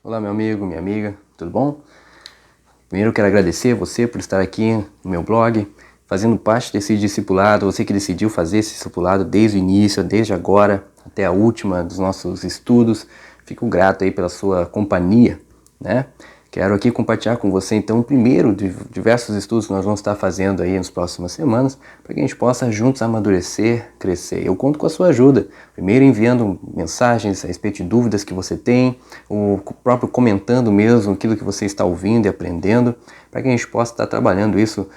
Olá, meu amigo, minha amiga, tudo bom? Primeiro eu quero agradecer você por estar aqui no meu blog, fazendo parte desse discipulado, você que decidiu fazer esse discipulado desde o início, desde agora até a última dos nossos estudos. Fico grato aí pela sua companhia, né? Quero aqui compartilhar com você então o primeiro de diversos estudos que nós vamos estar fazendo aí nas próximas semanas, para que a gente possa juntos amadurecer, crescer. Eu conto com a sua ajuda, primeiro enviando mensagens a respeito de dúvidas que você tem, o próprio comentando mesmo aquilo que você está ouvindo e aprendendo, para que a gente possa estar trabalhando isso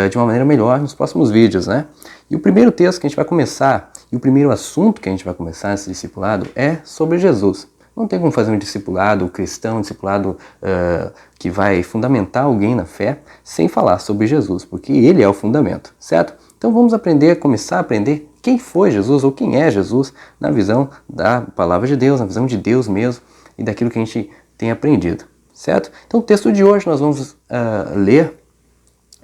de uma maneira melhor nos próximos vídeos, né? E o primeiro texto que a gente vai começar, e o primeiro assunto que a gente vai começar nesse discipulado é sobre Jesus. Não tem como fazer um discipulado cristão, um discipulado que vai fundamentar alguém na fé, sem falar sobre Jesus, porque ele é o fundamento, certo? Então vamos começar a aprender quem foi Jesus ou quem é Jesus na visão da palavra de Deus, na visão de Deus mesmo e daquilo que a gente tem aprendido, certo? Então o texto de hoje nós vamos ler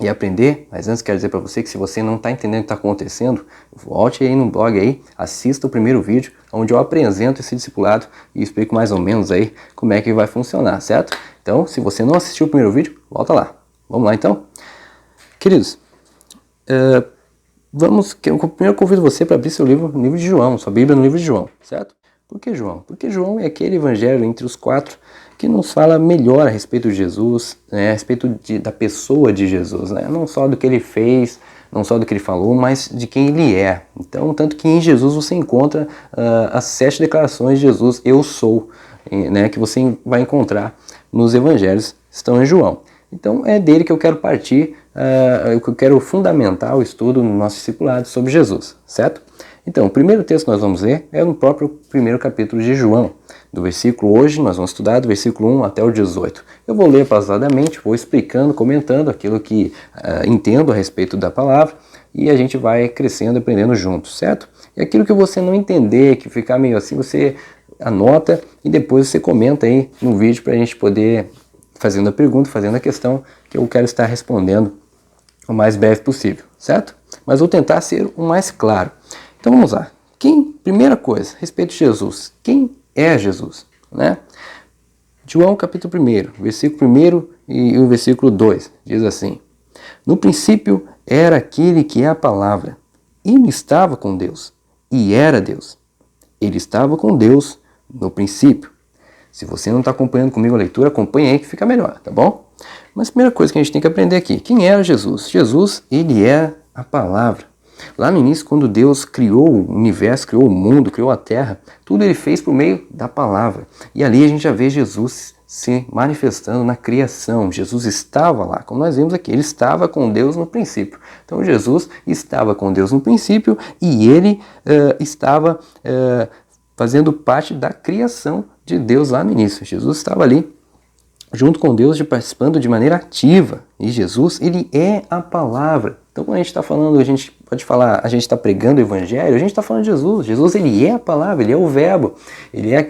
e aprender, mas antes quero dizer para você que se você não está entendendo o que está acontecendo, volte aí no blog aí, assista o primeiro vídeo, onde eu apresento esse discipulado e explico mais ou menos aí como é que vai funcionar, certo? Então, se você não assistiu o primeiro vídeo, volta lá. Vamos lá então? Queridos, eu primeiro convido você para abrir seu livro no livro de João, sua Bíblia no livro de João, certo? Por que João? Porque João é aquele evangelho entre os quatro que nos fala melhor a respeito de Jesus, né, a respeito da pessoa de Jesus, né? Não só do que ele fez, não só do que ele falou, mas de quem ele é. Então, tanto que em Jesus você encontra as 7 declarações de Jesus, eu sou, né, que você vai encontrar nos evangelhos, estão em João. Então é dele que eu quero partir, que eu quero fundamentar o estudo no nosso discipulado sobre Jesus, certo? Então, o primeiro texto que nós vamos ler é no próprio primeiro capítulo de João. Do versículo, hoje nós vamos estudar do versículo 1 até o 18. Eu vou ler pausadamente, vou explicando, comentando aquilo que entendo a respeito da palavra e a gente vai crescendo e aprendendo juntos, certo? E aquilo que você não entender, que ficar meio assim, você anota e depois você comenta aí no vídeo para a gente poder fazendo a pergunta, fazendo a questão que eu quero estar respondendo o mais breve possível, certo? Mas vou tentar ser o mais claro. Então vamos lá. Primeira coisa, a respeito de Jesus. Quem é Jesus? Né? João capítulo 1, versículo 1 e o versículo 2, diz assim: No princípio era aquele que é a palavra. Ele estava com Deus e era Deus. Ele estava com Deus no princípio. Se você não está acompanhando comigo a leitura, acompanhe aí que fica melhor, tá bom? Mas a primeira coisa que a gente tem que aprender aqui, quem era Jesus? Jesus, ele é a palavra. Lá no início, quando Deus criou o universo, criou o mundo, criou a terra, tudo ele fez por meio da palavra. E ali a gente já vê Jesus se manifestando na criação. Jesus estava lá, como nós vimos aqui, ele estava com Deus no princípio. Então Jesus estava com Deus no princípio e ele estava fazendo parte da criação de Deus lá no início. Jesus estava ali junto com Deus, participando de maneira ativa. E Jesus, ele é a palavra. Então, quando a gente está falando, a gente pode falar, a gente está pregando o evangelho, a gente está falando de Jesus. Jesus, ele é a palavra, ele é o verbo. Ele é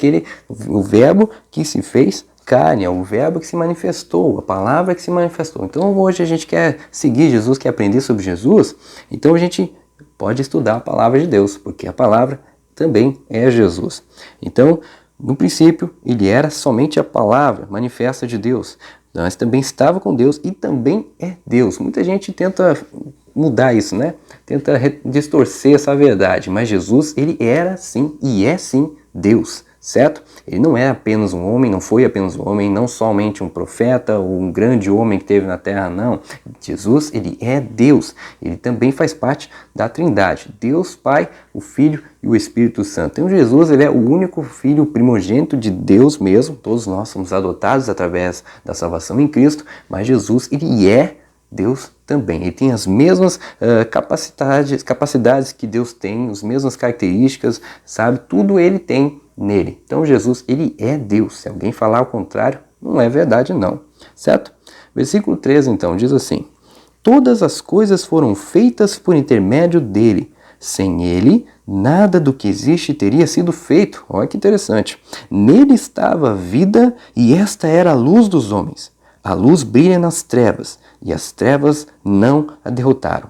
o verbo que se fez carne, é o verbo que se manifestou, a palavra que se manifestou. Então, hoje a gente quer seguir Jesus, quer aprender sobre Jesus, então a gente pode estudar a palavra de Deus, porque a palavra também é Jesus. Então, no princípio, ele era somente a palavra manifesta de Deus, mas também estava com Deus e também é Deus. Muita gente tenta mudar isso, né? Tenta distorcer essa verdade, mas Jesus, ele era sim e é sim Deus, certo? Ele não é apenas um homem, não foi apenas um homem, não somente um profeta ou um grande homem que teve na terra, não. Jesus, ele é Deus. Ele também faz parte da Trindade, Deus Pai, o Filho e o Espírito Santo. Então Jesus, ele é o único Filho primogênito de Deus mesmo. Todos nós somos adotados através da salvação em Cristo, mas Jesus, ele é Deus também. Ele tem as mesmas capacidades que Deus tem, as mesmas características, sabe? Tudo ele tem nele. Então Jesus, ele é Deus. Se alguém falar o contrário, não é verdade não, certo? Versículo 13 então, diz assim: Todas as coisas foram feitas por intermédio dele. Sem ele, nada do que existe teria sido feito. Olha que interessante. Nele estava a vida e esta era a luz dos homens. A luz brilha nas trevas e as trevas não a derrotaram.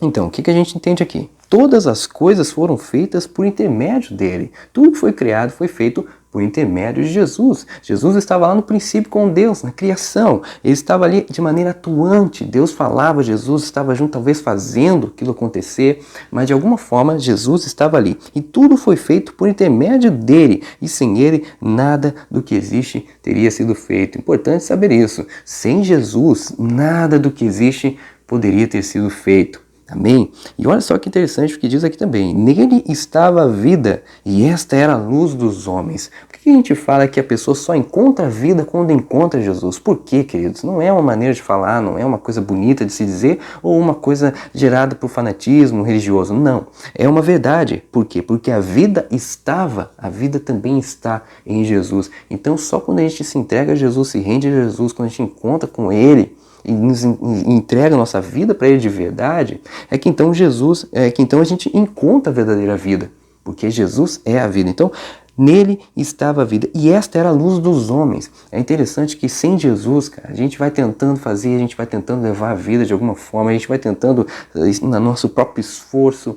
Então, o que a gente entende aqui? Todas as coisas foram feitas por intermédio dele. Tudo que foi criado foi feito por intermédio de Jesus. Jesus estava lá no princípio com Deus, na criação. Ele estava ali de maneira atuante. Deus falava, Jesus estava junto, talvez fazendo aquilo acontecer, mas de alguma forma Jesus estava ali. E tudo foi feito por intermédio dele. E sem ele, nada do que existe teria sido feito. Importante saber isso. Sem Jesus, nada do que existe poderia ter sido feito. Amém? E olha só que interessante o que diz aqui também. Nele estava a vida, e esta era a luz dos homens. Por que a gente fala que a pessoa só encontra a vida quando encontra Jesus? Por quê, queridos? Não é uma maneira de falar, não é uma coisa bonita de se dizer, ou uma coisa gerada por fanatismo religioso. Não. É uma verdade. Por quê? Porque a vida também está em Jesus. Então só quando a gente se entrega a Jesus, se rende a Jesus, quando a gente encontra com Ele, e nos entrega a nossa vida para Ele de verdade, é que então a gente encontra a verdadeira vida, porque Jesus é a vida. Então, nele estava a vida, e esta era a luz dos homens. É interessante que sem Jesus, cara, a gente vai tentando fazer, a gente vai tentando levar a vida de alguma forma, a gente vai tentando, no nosso próprio esforço,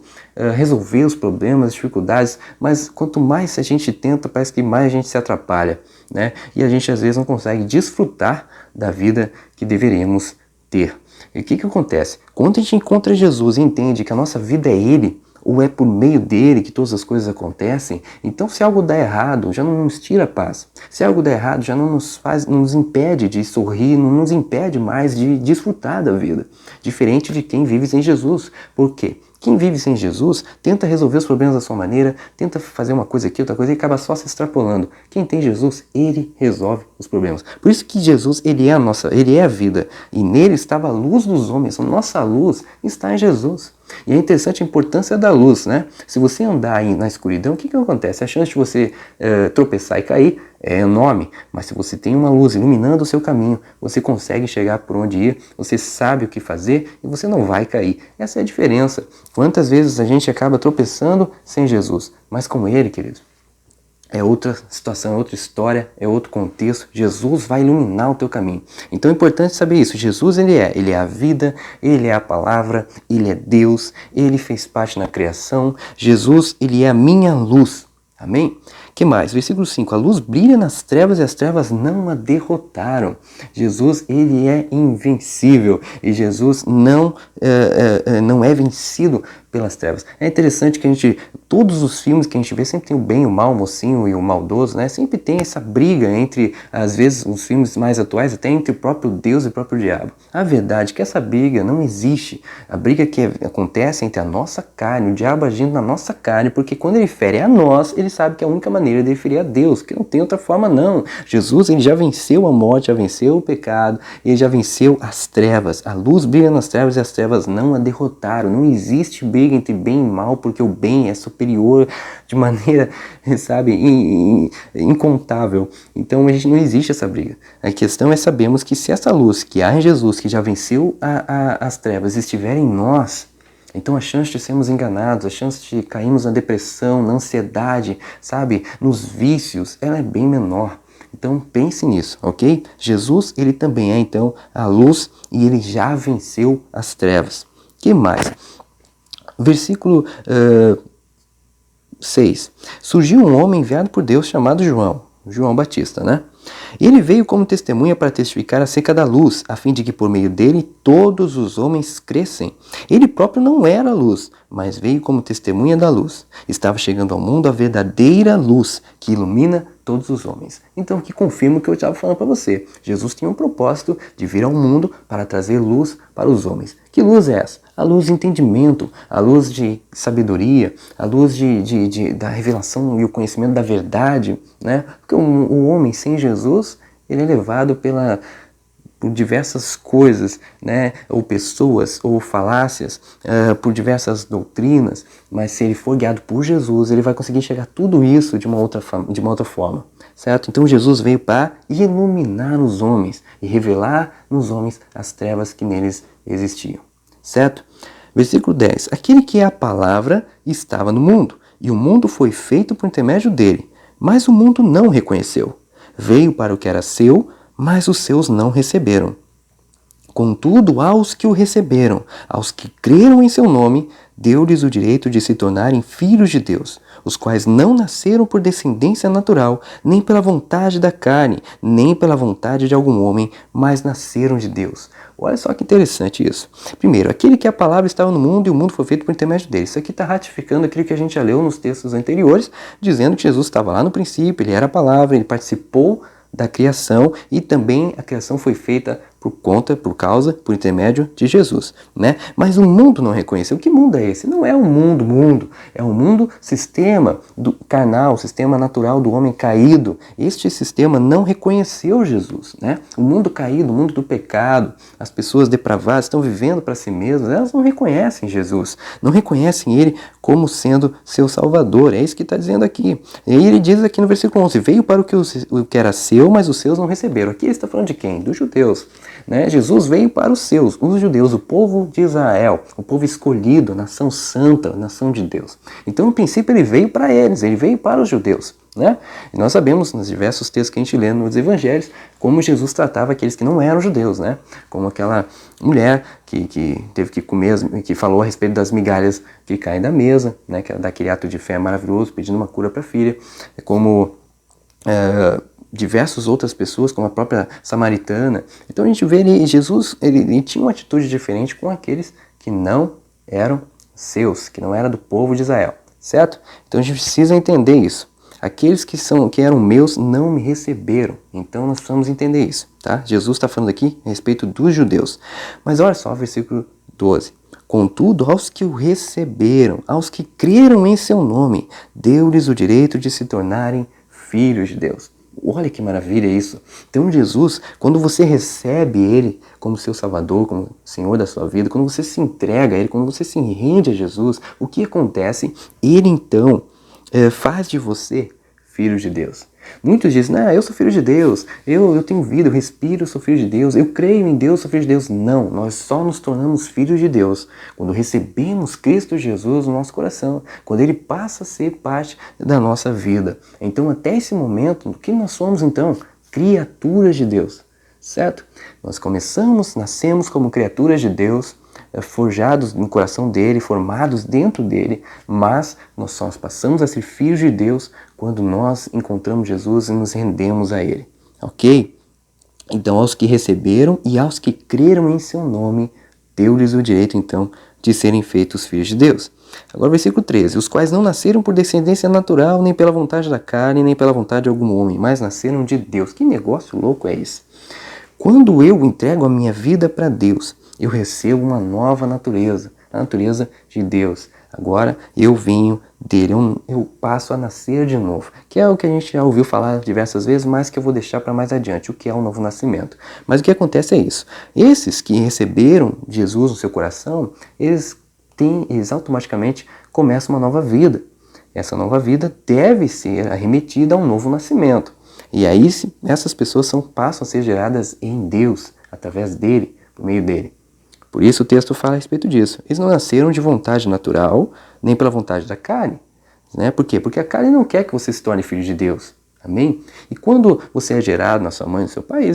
resolver os problemas, as dificuldades, mas quanto mais a gente tenta, parece que mais a gente se atrapalha, né? E a gente às vezes não consegue desfrutar da vida que deveríamos ter. E o que acontece? Quando a gente encontra Jesus e entende que a nossa vida é Ele, ou é por meio dele que todas as coisas acontecem, então se algo dá errado, já não nos tira a paz. Se algo dá errado, já não nos impede de sorrir, não nos impede mais de desfrutar da vida. Diferente de quem vive sem Jesus. Por quê? Quem vive sem Jesus tenta resolver os problemas da sua maneira, tenta fazer uma coisa aqui, outra coisa, e acaba só se extrapolando. Quem tem Jesus, Ele resolve os problemas. Por isso que Jesus, Ele é a vida. E nele estava a luz dos homens. A nossa luz está em Jesus. E é interessante a importância da luz, né? Se você andar na escuridão, o que acontece? A chance de você tropeçar e cair é enorme, mas se você tem uma luz iluminando o seu caminho, você consegue chegar por onde ir, você sabe o que fazer e você não vai cair. Essa é a diferença. Quantas vezes a gente acaba tropeçando sem Jesus, mas com Ele, queridos, é outra situação, é outra história, é outro contexto. Jesus vai iluminar o teu caminho. Então é importante saber isso. Jesus, Ele é a vida, Ele é a palavra, Ele é Deus, Ele fez parte na criação. Jesus, Ele é a minha luz. Amém? Que mais? Versículo 5. A luz brilha nas trevas e as trevas não a derrotaram. Jesus, Ele é invencível. E Jesus não é vencido pelas trevas. É interessante que todos os filmes que a gente vê sempre tem o bem, o mal, o mocinho e o maldoso, né? Sempre tem essa briga entre, às vezes, os filmes mais atuais, até entre o próprio Deus e o próprio diabo. A verdade é que essa briga não existe. A briga que acontece entre a nossa carne, o diabo agindo na nossa carne, porque quando ele fere a nós, ele sabe que a única maneira de ferir a Deus, que não tem outra forma não. Jesus, ele já venceu a morte, já venceu o pecado, ele já venceu as trevas. A luz brilha nas trevas e as trevas não a derrotaram. Não existe briga entre bem e mal, porque o bem é superior de maneira, sabe, incontável. Então não existe essa briga. A questão é sabermos que se essa luz que há em Jesus, que já venceu as trevas, estiver em nós, então a chance de sermos enganados, a chance de cairmos na depressão, na ansiedade, sabe, nos vícios, ela é bem menor. Então pense nisso, ok? Jesus, ele também é então a luz e ele já venceu as trevas. Que mais? Versículo 6. Surgiu um homem enviado por Deus chamado João Batista, né? Ele veio como testemunha para testificar acerca da luz, a fim de que por meio dele todos os homens crescem. Ele próprio não era a luz, mas veio como testemunha da luz. Estava chegando ao mundo a verdadeira luz que ilumina todos os homens. Então aqui confirma o que eu estava falando para você. Jesus tinha um propósito de vir ao mundo para trazer luz para os homens. Que luz é essa? A luz de entendimento, a luz de sabedoria, a luz da revelação e o conhecimento da verdade, né? Porque o homem sem Jesus, ele é levado por diversas coisas, né? Ou pessoas, ou falácias, por diversas doutrinas, mas se ele for guiado por Jesus, ele vai conseguir enxergar tudo isso de uma outra forma, certo? Então Jesus veio para iluminar os homens e revelar nos homens as trevas que neles existiam, certo? Versículo 10. Aquele que é a palavra estava no mundo, e o mundo foi feito por intermédio dele, mas o mundo não o reconheceu. Veio para o que era seu, mas os seus não receberam. Contudo, aos que o receberam, aos que creram em seu nome, deu-lhes o direito de se tornarem filhos de Deus, os quais não nasceram por descendência natural, nem pela vontade da carne, nem pela vontade de algum homem, mas nasceram de Deus. Olha só que interessante isso. Primeiro, aquele que a palavra estava no mundo e o mundo foi feito por intermédio dele. Isso aqui está ratificando aquilo que a gente já leu nos textos anteriores, dizendo que Jesus estava lá no princípio, ele era a palavra, ele participou da criação e também a criação foi feita por intermédio de Jesus, né? Mas o mundo não reconheceu. Que mundo é esse? Não é um mundo, é um mundo sistema do carnal, sistema natural do homem caído. Este sistema não reconheceu Jesus, né? O mundo caído, o mundo do pecado, as pessoas depravadas estão vivendo para si mesmas, elas não reconhecem Jesus, não reconhecem ele como sendo seu Salvador. É isso que está dizendo aqui. E aí ele diz aqui no versículo 11, veio para o que era seu, mas os seus não receberam. Aqui ele está falando de quem? Dos judeus. Né? Jesus veio para os seus, os judeus, o povo de Israel, o povo escolhido, a nação santa, a nação de Deus. Então, no princípio, ele veio para eles, ele veio para os judeus. Né? E nós sabemos, nos diversos textos que a gente lê nos evangelhos, como Jesus tratava aqueles que não eram judeus, né? Como aquela mulher que teve que comer, que falou a respeito das migalhas que caem da mesa, né? Daquele ato de fé maravilhoso, pedindo uma cura para a filha, como diversas outras pessoas, como a própria samaritana. Então a gente vê Jesus, ele tinha uma atitude diferente com aqueles que não eram seus, que não eram do povo de Israel, certo? Então a gente precisa entender isso. Aqueles que eram meus não me receberam. Então nós precisamos entender isso, tá? Jesus está falando aqui a respeito dos judeus. Mas olha só o versículo 12. Contudo, aos que o receberam, aos que creram em seu nome, deu-lhes o direito de se tornarem filhos de Deus. Olha que maravilha isso. Então Jesus, quando você recebe Ele como seu Salvador, como Senhor da sua vida, quando você se entrega a Ele, quando você se rende a Jesus, o que acontece? Ele então faz de você filho de Deus. Muitos dizem, eu sou filho de Deus, eu tenho vida, eu respiro, eu sou filho de Deus, eu creio em Deus, sou filho de Deus. Não, nós só nos tornamos filhos de Deus quando recebemos Cristo Jesus no nosso coração, quando Ele passa a ser parte da nossa vida. Então, até esse momento, o que nós somos então? Criaturas de Deus, certo? Nós nascemos como criaturas de Deus, forjados no coração dele, formados dentro dele, mas nós só passamos a ser filhos de Deus quando nós encontramos Jesus e nos rendemos a ele, ok? Então, aos que receberam e aos que creram em seu nome, deu-lhes o direito, então, de serem feitos filhos de Deus. Agora, versículo 13, os quais não nasceram por descendência natural, nem pela vontade da carne, nem pela vontade de algum homem, mas nasceram de Deus. Que negócio louco é esse? Quando eu entrego a minha vida para Deus, eu recebo uma nova natureza, a natureza de Deus. Agora eu venho dele, eu passo a nascer de novo, que é o que a gente já ouviu falar diversas vezes, mas que eu vou deixar para mais adiante, o que é o novo nascimento. Mas o que acontece é isso, esses que receberam Jesus no seu coração, eles automaticamente começam uma nova vida. Essa nova vida deve ser arremetida a um novo nascimento. E aí essas pessoas passam a ser geradas em Deus, através dele, por meio dele. Por isso o texto fala a respeito disso. Eles não nasceram de vontade natural, nem pela vontade da carne. Né? Por quê? Porque a carne não quer que você se torne filho de Deus. Amém? E quando você é gerado na sua mãe e no seu pai,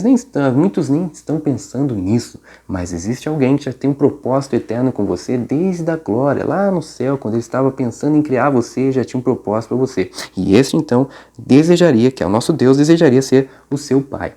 muitos nem estão pensando nisso. Mas existe alguém que já tem um propósito eterno com você desde a glória, lá no céu, quando ele estava pensando em criar você, já tinha um propósito para você. E esse então que é o nosso Deus, desejaria ser o seu pai.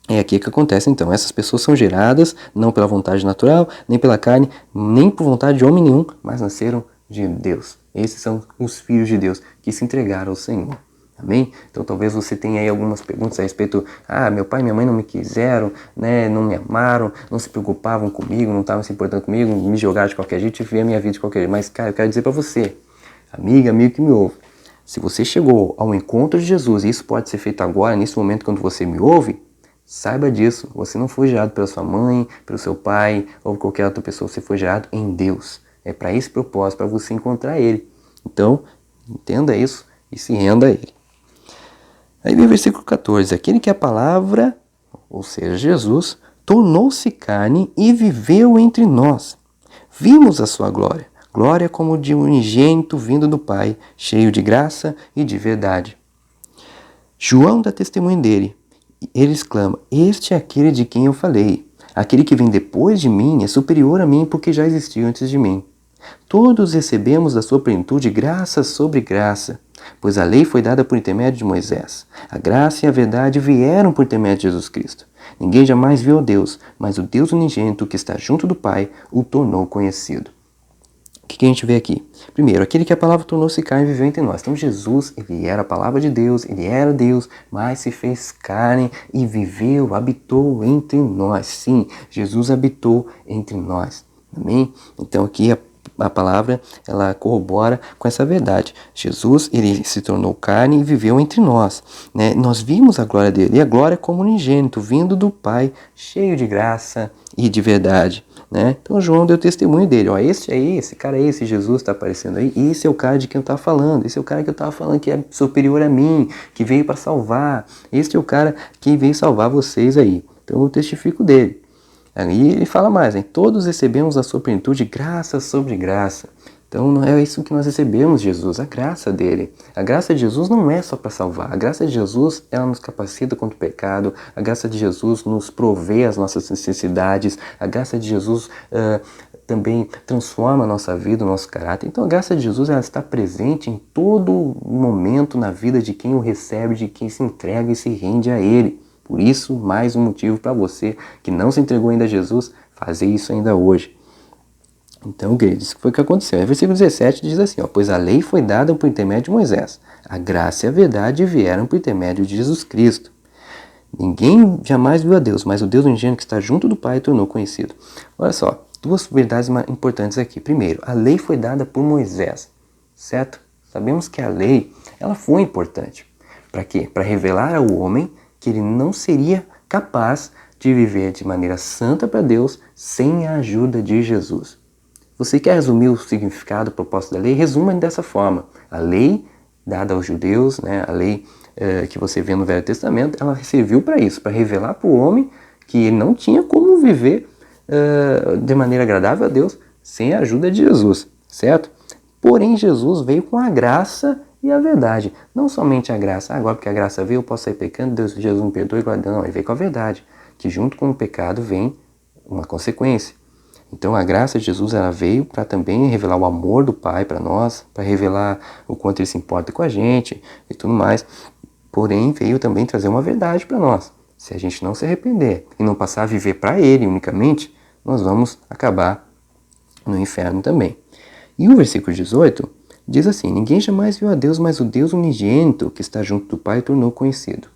É aqui que acontece então, essas pessoas são geradas não pela vontade natural, nem pela carne, nem por vontade de homem nenhum, mas nasceram de Deus. Esses são os filhos de Deus que se entregaram ao Senhor. Amém? Então talvez você tenha aí algumas perguntas a respeito, meu pai e minha mãe não me quiseram, né, não me amaram, não se preocupavam comigo, não estavam se importando comigo, me jogaram de qualquer jeito e viver a minha vida de qualquer jeito. Mas cara, eu quero dizer para você, amigo que me ouve, se você chegou ao encontro de Jesus, e isso pode ser feito agora, nesse momento quando você me ouve, saiba disso, você não foi gerado pela sua mãe, pelo seu pai ou qualquer outra pessoa, você foi gerado em Deus. É para esse propósito, para você encontrar Ele. Então, entenda isso e se renda a Ele. Aí vem o versículo 14, aquele que a palavra, ou seja, Jesus, tornou-se carne e viveu entre nós. Vimos a sua glória, glória como de um unigênito vindo do Pai, cheio de graça e de verdade. João dá testemunho dele. Ele exclama, este é aquele de quem eu falei. Aquele que vem depois de mim é superior a mim porque já existiu antes de mim. Todos recebemos da sua plenitude graça sobre graça, pois a lei foi dada por intermédio de Moisés. A graça e a verdade vieram por intermédio de Jesus Cristo. Ninguém jamais viu a Deus, mas o Deus unigênito que está junto do Pai o tornou conhecido. O que a gente vê aqui? Primeiro, aquele que a palavra tornou-se carne e viveu entre nós. Então Jesus, ele era a palavra de Deus, ele era Deus, mas se fez carne e viveu, habitou entre nós. Sim, Jesus habitou entre nós. Amém? Então aqui a palavra, ela corrobora com essa verdade. Jesus, ele se tornou carne e viveu entre nós, né? Nós vimos a glória dele, e a glória como unigênito, vindo do Pai, cheio de graça e de verdade, né? Então João deu testemunho dele, ó, esse cara é esse Jesus está aparecendo aí, esse é o cara de quem eu estava falando, esse é o cara que eu estava falando que é superior a mim, que veio para salvar, esse é o cara que veio salvar vocês aí. Então eu testifico dele. Ali ele fala mais, né? Todos recebemos a sua plenitude graça sobre graça. Então não é isso que nós recebemos de Jesus, a graça dele. A graça de Jesus não é só para salvar. A graça de Jesus, ela nos capacita contra o pecado. A graça de Jesus nos provê as nossas necessidades. A graça de Jesus também transforma a nossa vida, o nosso caráter. Então a graça de Jesus, ela está presente em todo momento na vida de quem o recebe, de quem se entrega e se rende a ele. Por isso, mais um motivo para você que não se entregou ainda a Jesus, fazer isso ainda hoje. Então, queridos, isso foi o que aconteceu. O versículo 17 diz assim, ó, pois a lei foi dada por intermédio de Moisés. A graça e a verdade vieram por intermédio de Jesus Cristo. Ninguém jamais viu a Deus, mas o Deus unigênito que está junto do Pai tornou conhecido. Olha só, duas verdades importantes aqui. Primeiro, a lei foi dada por Moisés, certo? Sabemos que a lei, ela foi importante. Para quê? Para revelar ao homem que ele não seria capaz de viver de maneira santa para Deus sem a ajuda de Jesus. Você quer resumir o significado, o propósito da lei? Resuma dessa forma. A lei dada aos judeus, né, a lei que você vê no Velho Testamento, ela serviu para isso, para revelar para o homem que ele não tinha como viver de maneira agradável a Deus sem a ajuda de Jesus, certo? Porém, Jesus veio com a graça e a verdade. Não somente a graça, agora porque a graça veio, eu posso sair pecando, Deus, Jesus me perdoe, não, ele veio com a verdade, que junto com o pecado vem uma consequência. Então a graça de Jesus, ela veio para também revelar o amor do Pai para nós, para revelar o quanto ele se importa com a gente e tudo mais. Porém, veio também trazer uma verdade para nós. Se a gente não se arrepender e não passar a viver para ele unicamente, nós vamos acabar no inferno também. E o versículo 18 diz assim, ninguém jamais viu a Deus, mas o Deus unigênito que está junto do Pai tornou conhecido.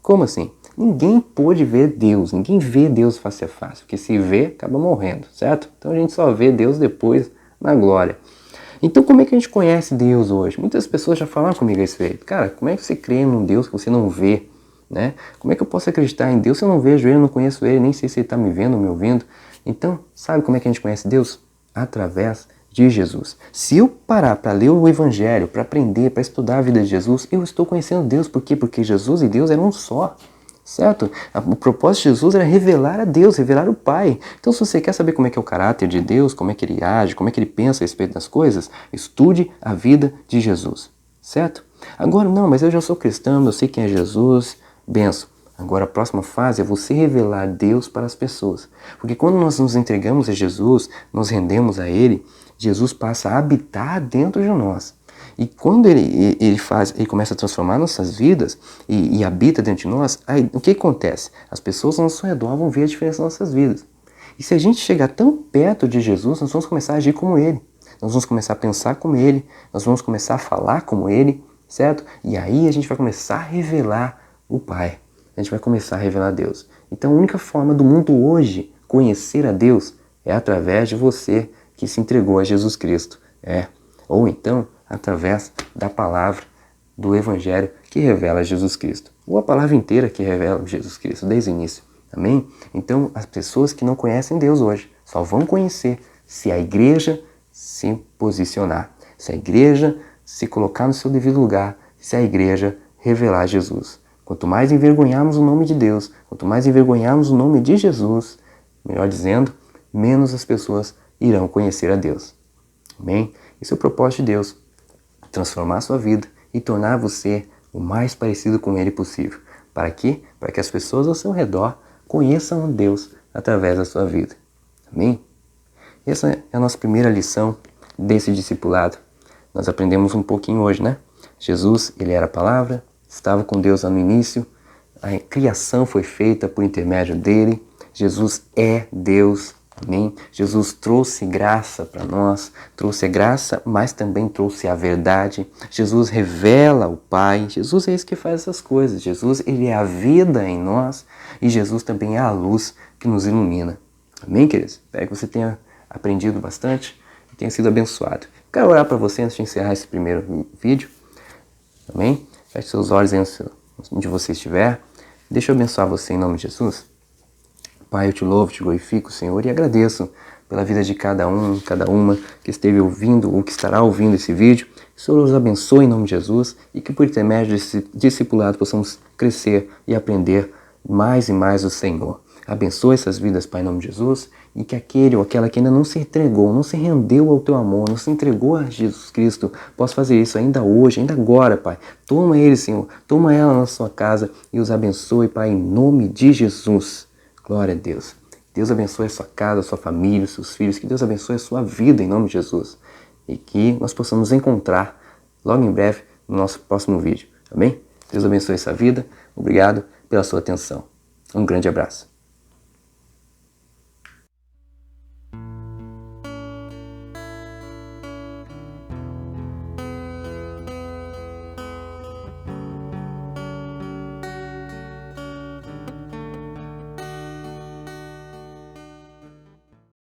Como assim? Ninguém pôde ver Deus, ninguém vê Deus face a face, porque se vê, acaba morrendo, certo? Então a gente só vê Deus depois na glória. Então como é que a gente conhece Deus hoje? Muitas pessoas já falaram comigo a respeito. Cara, como é que você crê num Deus que você não vê? Né? Como é que eu posso acreditar em Deus se eu não vejo Ele, não conheço Ele, nem sei se Ele está me vendo ou me ouvindo? Então, sabe como é que a gente conhece Deus? Através de Jesus. Se eu parar para ler o Evangelho, para aprender, para estudar a vida de Jesus, eu estou conhecendo Deus. Por quê? Porque Jesus e Deus eram um só. Certo? O propósito de Jesus era revelar a Deus, revelar o Pai. Então, se você quer saber como é que é o caráter de Deus, como é que ele age, como é que ele pensa a respeito das coisas, estude a vida de Jesus. Certo? Agora, não, mas eu já sou cristão, eu sei quem é Jesus. Benção. Agora a próxima fase é você revelar Deus para as pessoas. Porque quando nós nos entregamos a Jesus, nos rendemos a Ele, Jesus passa a habitar dentro de nós. E quando ele começa a transformar nossas vidas e habita dentro de nós, aí, o que acontece? As pessoas ao nosso redor vão ver a diferença nas nossas vidas. E se a gente chegar tão perto de Jesus, nós vamos começar a agir como Ele. Nós vamos começar a pensar como Ele. Nós vamos começar a falar como Ele, certo? E aí a gente vai começar a revelar o Pai. A gente vai começar a revelar Deus. Então a única forma do mundo hoje conhecer a Deus é através de você que se entregou a Jesus Cristo. Ou então através da palavra do Evangelho que revela Jesus Cristo. Ou a palavra inteira que revela Jesus Cristo desde o início. Amém? Então as pessoas que não conhecem Deus hoje só vão conhecer se a igreja se posicionar. Se a igreja se colocar no seu devido lugar. Se a igreja revelar Jesus. Quanto mais envergonharmos o nome de Deus, quanto mais envergonharmos o nome de Jesus, melhor dizendo, menos as pessoas irão conhecer a Deus. Amém? Esse é o propósito de Deus, transformar a sua vida e tornar você o mais parecido com Ele possível. Para quê? Para que as pessoas ao seu redor conheçam Deus através da sua vida. Amém? Essa é a nossa primeira lição desse discipulado. Nós aprendemos um pouquinho hoje, né? Jesus, ele era a palavra, estava com Deus lá no início, a criação foi feita por intermédio dele, Jesus é Deus, amém? Jesus trouxe graça para nós, trouxe a graça, mas também trouxe a verdade. Jesus revela o Pai, Jesus é esse que faz essas coisas. Jesus, ele é a vida em nós e Jesus também é a luz que nos ilumina. Amém, queridos? Espero que você tenha aprendido bastante e tenha sido abençoado. Quero orar para você antes de encerrar esse primeiro vídeo. Amém? Feche seus olhos aí onde você estiver. Deixa eu abençoar você em nome de Jesus. Pai, eu te louvo, te glorifico, Senhor, e agradeço pela vida de cada um, cada uma que esteve ouvindo ou que estará ouvindo esse vídeo. Que o Senhor os abençoe em nome de Jesus e que por intermédio desse discipulado possamos crescer e aprender mais e mais o Senhor. Abençoe essas vidas, Pai, em nome de Jesus, e que aquele ou aquela que ainda não se entregou, não se rendeu ao Teu amor, não se entregou a Jesus Cristo, possa fazer isso ainda hoje, ainda agora, Pai. Toma ele, Senhor, toma ela na sua casa e os abençoe, Pai, em nome de Jesus. Glória a Deus. Deus abençoe a sua casa, a sua família, os seus filhos, que Deus abençoe a sua vida em nome de Jesus. E que nós possamos encontrar logo em breve no nosso próximo vídeo. Amém? Deus abençoe essa vida. Obrigado pela sua atenção. Um grande abraço.